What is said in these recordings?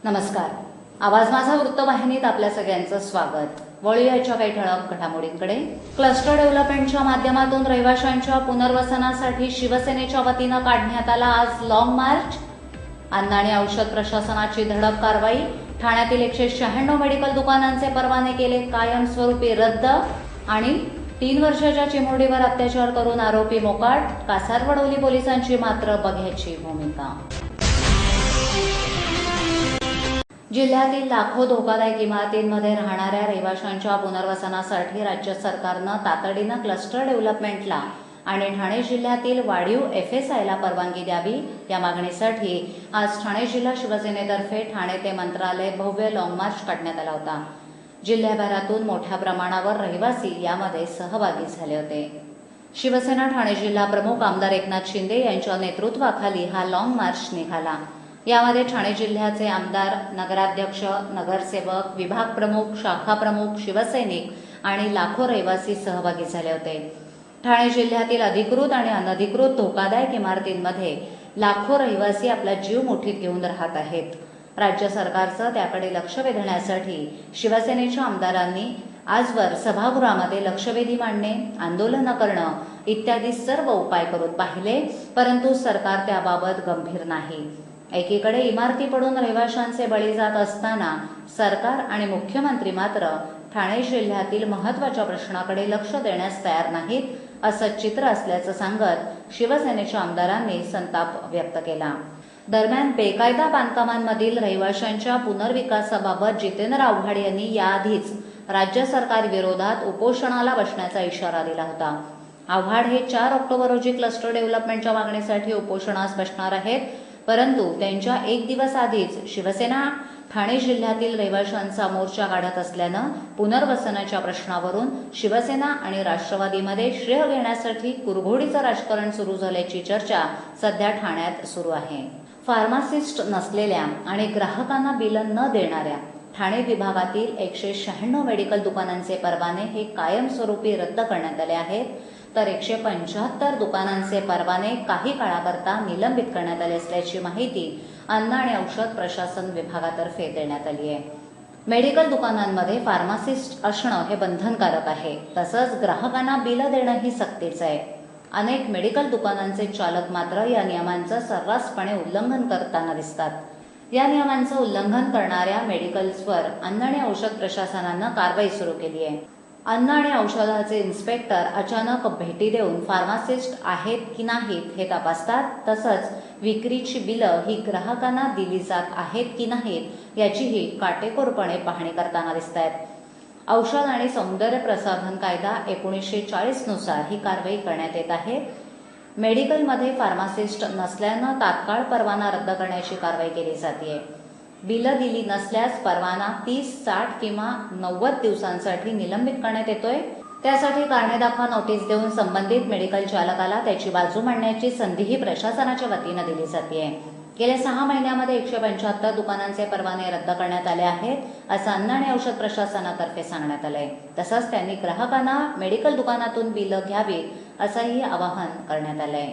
नमस्कार. आवाज माझा वृत्तवाहिनीत आपल्या सगळ्यांचं स्वागत. वळूयाच्या काही ठळक घडामोडींकडे. क्लस्टर डेव्हलपमेंटच्या माध्यमातून रहिवाशांच्या पुनर्वसनासाठी शिवसेनेच्या वतीनं काढण्यात आला आज लॉंग मार्च. अन्न आणि औषध प्रशासनाची धडक कारवाई. ठाण्यातील 196 मेडिकल दुकानांचे परवाने केले कायमस्वरूपी रद्द. आणि 3 वर्षाच्या चिमुरडीवर अत्याचार करून आरोपी मोकाट. कासारवडवली पोलिसांची मात्र बघ्याची भूमिका. जिल्ह्यातील लाखो धोकादायक इमारतींमध्ये राहणाऱ्या रहिवाशांच्या पुनर्वसनासाठी राज्य सरकारनं तातडीनं क्लस्टर डेव्हलपमेंटला आणि ठाणे जिल्ह्यातील वाढीव FSIला परवानगी द्यावी या मागणीसाठी आज ठाणे जिल्हा शिवसेनेतर्फे ठाणे ते मंत्रालय भव्य लॉंग मार्च काढण्यात आला होता. जिल्ह्याभरातून मोठ्या प्रमाणावर रहिवासी यामध्ये सहभागी झाले होते. शिवसेना ठाणे जिल्हा प्रमुख आमदार एकनाथ शिंदे यांच्या नेतृत्वाखाली हा लॉंग मार्च निघाला. यामध्ये ठाणे जिल्ह्याचे आमदार, नगराध्यक्ष, नगरसेवक, विभाग प्रमुख, शाखा प्रमुख, शिवसैनिक आणि लाखो रहिवासी सहभागी झाले होते. ठाणे जिल्ह्यातील अधिकृत आणि अनधिकृत धोकादायक इमारतींमध्ये लाखो रहिवासी आपला जीव मुठीत घेऊन राहत आहेत. राज्य सरकारचं त्याकडे लक्ष वेधण्यासाठी शिवसेनेच्या आमदारांनी आजवर सभागृहामध्ये लक्षवेधी मांडणे, आंदोलनं करणं इत्यादी सर्व उपाय करून पाहिले, परंतु सरकार त्याबाबत गंभीर नाही. एकीकडे इमारती पडून रहिवाशांचे बळी जात असताना सरकार आणि मुख्यमंत्री मात्र ठाणे जिल्ह्यातील महत्त्वाच्या प्रश्नाकडे लक्ष देण्यास तयार नाहीत, असं चित्र असल्याचं सांगत शिवसेनेच्या आमदारांनी संताप व्यक्त केला. दरम्यान बेकायदा बांधकामांमधील रहिवाशांच्या पुनर्विकासाबाबत जितेंद्र आव्हाड यांनी याआधीच राज्य सरकार विरोधात उपोषणाला बसण्याचा इशारा दिला होता. आव्हाड हे 4 ऑक्टोबर रोजी क्लस्टर डेव्हलपमेंटच्या मागणीसाठी उपोषणास बसणार आहेत, परंतु त्यांच्या 1 दिवस आधीच शिवसेना ठाणे जिल्ह्यातील रहिवाशांचा मोर्चा काढत असल्यानं पुनर्वसनाच्या प्रश्नावरून शिवसेना आणि राष्ट्रवादीमध्ये श्रेय घेण्यासाठी कुरघोडीचं राजकारण सुरू झाल्याची चर्चा सध्या ठाण्यात सुरू आहे. फार्मासिस्ट नसलेल्या आणि ग्राहकांना बिलं न देणाऱ्या ठाणे विभागातील 196 मेडिकल दुकानांचे परवाने हे कायमस्वरूपी रद्द करण्यात आले आहेत, तर 175 दुकानांचे परवाने काही काळाकरता निलंबित करण्यात आले असल्याची माहिती अन्न आणि औषध प्रशासन विभागातर्फे देण्यात आली आहे. मेडिकल दुकानांमध्ये फार्मासिस्ट असणं हे बंधनकारक आहे, तसंच ग्राहकांना बिलं देणंही सक्तीचं आहे. अनेक मेडिकल दुकानांचे चालक मात्र या नियमांचं सर्रासपणे उल्लंघन करताना दिसतात. या नियमांचं उल्लंघन करणाऱ्या मेडिकल्सवर अन्न आणि औषध प्रशासनानं कारवाई सुरू केली आहे. अन्न आणि औषधाचे इन्स्पेक्टर अचानक भेटी देऊन फार्मासिस्ट आहेत की नाहीत हे तपासतात. तसंच विक्रीची बिलं ही ग्राहकांना दिली जात आहेत की नाहीत याचीही काटेकोरपणे पाहणी करताना दिसत आहेत. औषध आणि सौंदर्य प्रसाधन कायदा 1940 नुसार ही कारवाई करण्यात येत आहे. मेडिकलमध्ये फार्मासिस्ट नसल्यानं तात्काळ परवाना रद्द करण्याची कारवाई केली जाते. बिलं दिली नसल्यास परवाना 30, 60 किंवा 90 दिवसांसाठी निलंबित करण्यात येतोय. त्यासाठी कारणे दाखवा नोटीस देऊन संबंधित मेडिकल चालकाला त्याची बाजू मांडण्याची संधीही प्रशासनाच्या वतीनं दिली जाते. गेल्या 6 महिन्यामध्ये 175 दुकानांचे परवाने रद्द करण्यात आले आहेत, असं अन्न आणि औषध प्रशासनातर्फे सांगण्यात आलंय. तसंच त्यांनी ग्राहकांना मेडिकल दुकानातून बिलं घ्यावी असंही आवाहन करण्यात आलंय.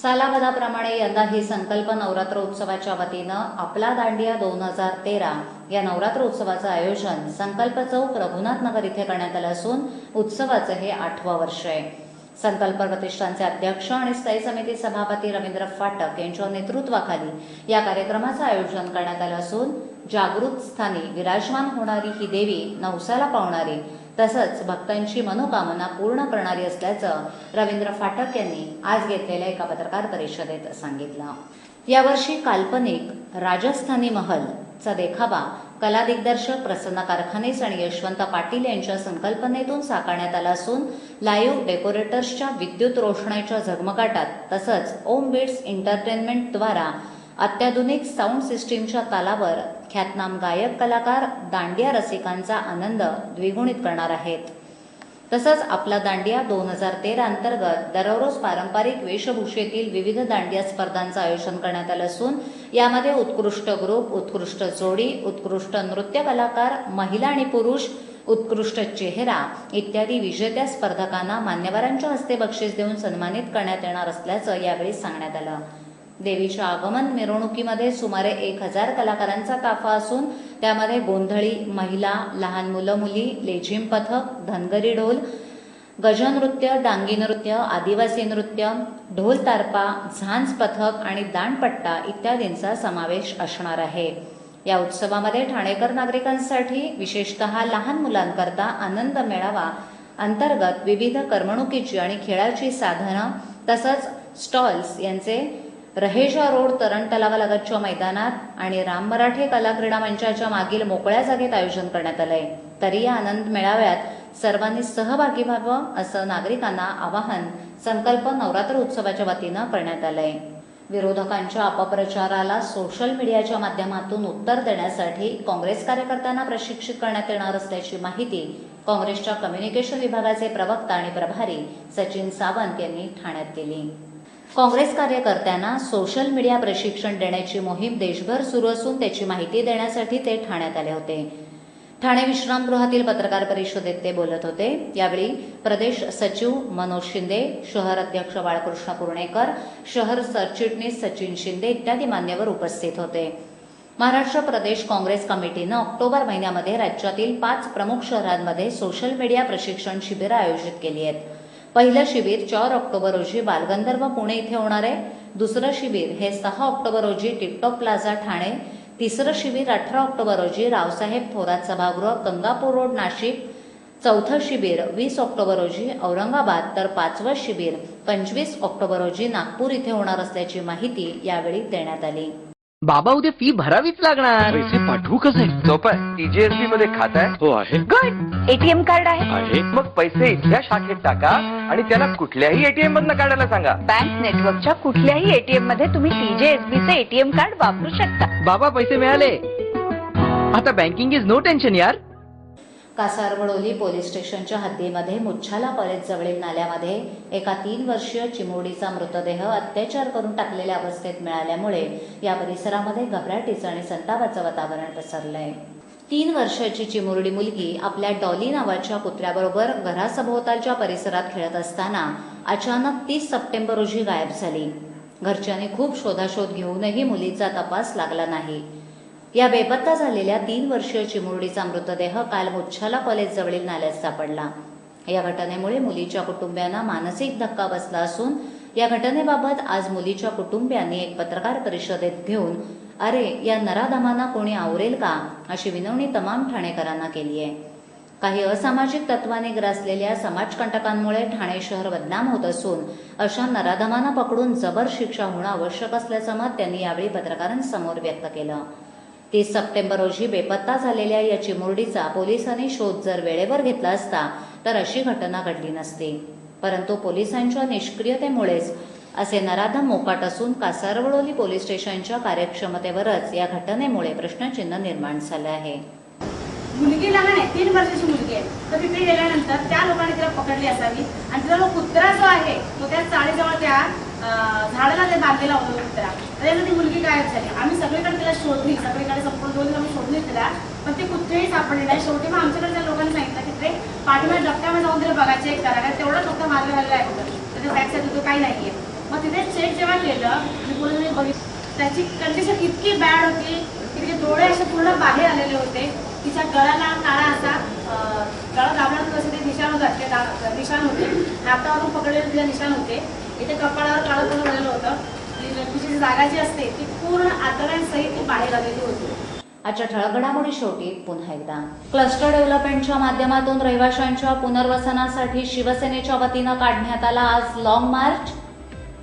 सालाबादाप्रमाणे यंदाही संकल्प नवरात्र उत्सवाच्या वतीनं आपला दांडिया 2013 या नवरात्र उत्सवाचं आयोजन संकल्प चौक रघुनाथनगर इथे करण्यात आलं असून उत्सवाचं हे 8वं वर्ष आहे. संकल्प प्रतिष्ठानचे अध्यक्ष आणि स्थायी समिती सभापती रवींद्र फाटक यांच्या नेतृत्वाखाली या कार्यक्रमाचं आयोजन करण्यात आलं असून जागृत स्थानी विराजमान होणारी ही देवी नवसाला पावणारी तसंच भक्तांची मनोकामना पूर्ण करणारी असल्याचं रवींद्र फाटक यांनी आज घेतलेल्या एका पत्रकार परिषदेत सांगितलं. यावर्षी काल्पनिक राजस्थानी महलचा देखावा कला दिग्दर्शक प्रसन्न कारखानेस आणि यशवंत पाटील यांच्या संकल्पनेतून साकारण्यात आला असून लाईव्ह डेकोरेटर्सच्या विद्युत रोषणाईच्या झगमगाटात तसंच ओम बीट्स एंटरटेनमेंटद्वारा अत्याधुनिक साऊंड सिस्टीमच्या तालावर ख्यातनाम गायक कलाकार दांडिया रसिकांचा आनंद द्विगुणित करणार आहेत. तसंच आपला दांडिया 2013 अंतर्गत दररोज पारंपरिक वेशभूषेतील विविध दांडिया स्पर्धांचं आयोजन करण्यात आलं असून यामध्ये उत्कृष्ट ग्रुप, उत्कृष्ट जोडी, उत्कृष्ट नृत्य कलाकार, महिला आणि पुरुष, उत्कृष्ट चेहरा इत्यादी विजेत्या स्पर्धकांना मान्यवरांच्या हस्ते बक्षीस देऊन सन्मानित करण्यात येणार असल्याचं यावेळी सांगण्यात आलं. देवीच्या आगमन मिरवणुकीमध्ये सुमारे 1000 कलाकारांचा ताफा असून त्यामध्ये गोंधळी, महिला, लहान मुलं मुली, लेझिम पथक, धनगरी ढोल, गजनृत्य, डांगी नृत्य, आदिवासी नृत्य, ढोल तारपा, झांज पथक आणि दांडपट्टा इत्यादींचा समावेश असणार आहे। या उत्सवामध्ये ठाणेकर नागरिकांसाठी विशेषतः लहान मुलांकरता आनंद मेळावा अंतर्गत विविध करमणुकीची आणि खेळाची साधनं तसंच स्टॉल्स यांचे रहेजा रोड तरण तलावालगतच्या मैदानात आणि राम मराठे कला क्रीडा मंचाच्या मागील मोकळ्या जागेत आयोजन करण्यात आलंय। तरी या आनंद मेळाव्यात सर्वांनी सहभागी व्हावं असं नागरिकांना आवाहन संकल्प नवरात्र उत्सवाच्या वतीनं करण्यात आलंय। विरोधकांच्या अपप्रचाराला सोशल मीडियाच्या माध्यमातून उत्तर देण्यासाठी काँग्रेस कार्यकर्त्यांना प्रशिक्षित करण्यात येणार असल्याची माहिती काँग्रेसच्या कम्युनिकेशन विभागाचे प्रवक्ता आणि प्रभारी सचिन सावंत यांनी ठाण्यात दिली। काँग्रेस कार्यकर्त्यांना सोशल मीडिया प्रशिक्षण देण्याची मोहीम देशभर सुरू असून त्याची माहिती देण्यासाठी ते ठाण्यात आले होते। ठाणे विश्रामगृहातील पत्रकार परिषदेत ते बोलत होते। यावेळी प्रदेश सचिव मनोज शिंदे, शहर अध्यक्ष बाळकृष्ण पुर्णेकर, शहर सरचिटणीस सचिन शिंदे इत्यादी मान्यवर उपस्थित होते। महाराष्ट्र प्रदेश काँग्रेस कमिटीनं ऑक्टोबर महिन्यामध्ये राज्यातील 5 प्रमुख शहरांमध्ये सोशल मीडिया प्रशिक्षण शिबिरं आयोजित केली आहेत। पहिलं शिबिर 4 ऑक्टोबर रोजी बालगंधर्व पुणे इथे होणार आहे। दुसरं शिबिर हे 6 ऑक्टोबर रोजी टिकटॉक प्लाझा ठाणे, तिसरं शिबिर 18 ऑक्टोबर रोजी रावसाहेब थोरात सभागृह गंगापूर रोड नाशिक, चौथं शिबिर 20 ऑक्टोबर रोजी औरंगाबाद तर 5वं शिबिर 25 ऑक्टोबर रोजी नागपूर इथे होणार असल्याची माहिती यावेळी देण्यात आली। बाबा उद्या फी भरावीच लागणार। पैसे पाठवू कसे? सोपं आहे। टीजेएसबी मध्ये खातं आहे? हो आहे। गुड। एटीएम कार्ड आहे? मग पैसे इथल्या शाखेत टाका आणि त्याला कुठल्याही एटीएम मधनं काढायला सांगा। बँक नेटवर्कच्या कुठल्याही एटीएम मध्ये तुम्ही टीजेएसबीचे एटीएम कार्ड वापरू शकता। बाबा पैसे मिळाले, आता बँकिंग इज नो टेन्शन यार। कासारवडोली पोलीस स्टेशनच्या हद्दीमध्ये मुच्छाला कॉलेजजवळील नाल्यामध्ये एका 3 वर्षीय चिमुरडीचा मृतदेह अत्याचार करून टाकलेल्या अवस्थेत मिळाल्यामुळे या परिसरामध्ये घबराटीचं आणि संतापाचं वातावरण पसरलंय। 3 वर्षाची चिमुरडी मुलगी आपल्या डॉली नावाच्या कुत्र्याबरोबर घरासभोवतालच्या परिसरात खेळत असताना अचानक 30 सप्टेंबर रोजी गायब झाली। घरच्यांनी खूप शोधाशोध घेऊनही मुलीचा तपास लागला नाही। या बेपत्ता झालेल्या 3 वर्षीय चिमुरडीचा मृतदेह काल मुच्छाला कॉलेज जवळील नाल्यात सापडला। या घटनेमुळे मुलीच्या कुटुंबियांना मानसिक धक्का बसला असून या घटनेबाबत आज मुलीच्या कुटुंबियांनी एक पत्रकार परिषदेत घेऊन अरे या नराधमांना कोणी आवरेल का अशी विनवणी तमाम ठाणेकरांना केली आहे। काही असामाजिक तत्वाने ग्रासलेल्या समाजकंटकांमुळे ठाणे शहर बदनाम होत असून अशा नराधमांना पकडून जबर शिक्षा होणं आवश्यक असल्याचं मत त्यांनी यावेळी पत्रकारांसमोर व्यक्त केलं। 30 सप्टेंबर रोजी बेपत्ता झालेल्या या चिमुरडीचा पोलिसांनी शोध जर वेळेवर घेतला असता तर अशी घटना घडली नसती, परंतु पोलिसांच्या निष्क्रियतेमुळेच असे नराधम मोकाट असून कासारवडोली पोलीस स्टेशनच्या कार्यक्षमतेवरच या घटनेमुळे प्रश्नचिन्ह निर्माण झाले आहे। मुलगी लहान आहे, 3 वर्षाची मुलगी आहे, तर तिथे गेल्यानंतर त्या लोकांनी तिला पकडली असावी आणि तिला कुत्रा जो आहे तो त्या चाळीजवळ त्या झाडाला ते बांधलेला होता कुत्रा, त्याच्यानं ती मुलगी गायब झाली। आम्ही सगळीकडे तिला शोधली, सगळीकडे संपूर्ण दोन आम्ही शोधली तिला, पण ते कुत्रेही सापडले नाही। शेवटी मग आमच्याकडच्या लोकांनी सांगितलं की ते पाठीमागे डबक्यामध्ये जाऊन तिला बघा, चेक करा, कारण तेवढंच फक्त मार्ग झालेला आहे होतं, त्याच्या बॅक साईड तो काही नाहीये। मग तिथे चेक जेव्हा केलं आणि पोलिसांनी बघितलं त्याची कंडिशन इतकी बॅड होती की तिचे डोळे असे पूर्ण बाहेर आलेले होते, तिच्या गळाला काळा असा गळा दाबल्यानंतर कसे ते निशाण होतात, निशाण होते, हातावरून पकडलेले तिला निशाण होते, इथे कपाळावर काळं करून झालेलं होतं, तिची जागा जी असते ती पूर्ण आतड्यांसहित बाहेर आलेली होती। आजच्या ठळक घडामोडी शेवटी पुन्हा एकदा क्लस्टर डेव्हलपमेंटच्या माध्यमातून रहिवाशांच्या पुनर्वसनासाठी शिवसेनेच्या वतीनं काढण्यात आला आज लॉंग मार्च।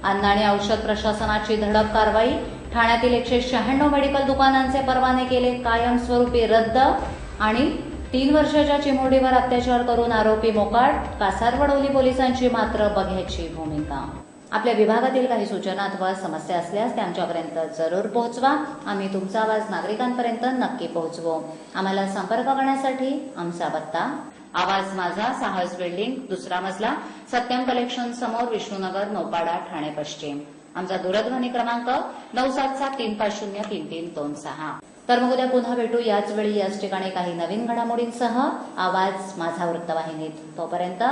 अन्न आणि औषध प्रशासनाची धडक कारवाई, ठाण्यातील 196 मेडिकल दुकानांचे परवाने केले कायमस्वरूपी रद्द आणि 3 वर्षाच्या चिमुरडीवर अत्याचार करून आरोपी मोकाट, कासारवडोली पोलिसांची मात्र बघ्याची भूमिका। आपल्या विभागातील काही सूचना अथवा समस्या असल्यास त्या आमच्यापर्यंत जरूर पोहोचवा, आम्ही तुमचा आवाज नागरिकांपर्यंत नक्की पोहोचवू। आम्हाला संपर्क करण्यासाठी आमचा पत्ता आवाज माझा, साहस बिल्डिंग, 2रा मजला, सत्यम कलेक्शन समोर, विष्णुनगर, नौपाडा, ठाणे पश्चिम। आमचा दूरध्वनी क्रमांक 9773503326। तर मग उद्या पुन्हा भेटू याच वेळी याच ठिकाणी काही नवीन घडामोडींसह आवाज माझा वृत्तवाहिनीत। तोपर्यंत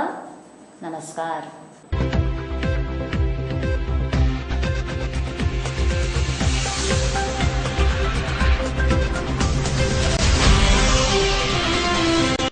नमस्कार।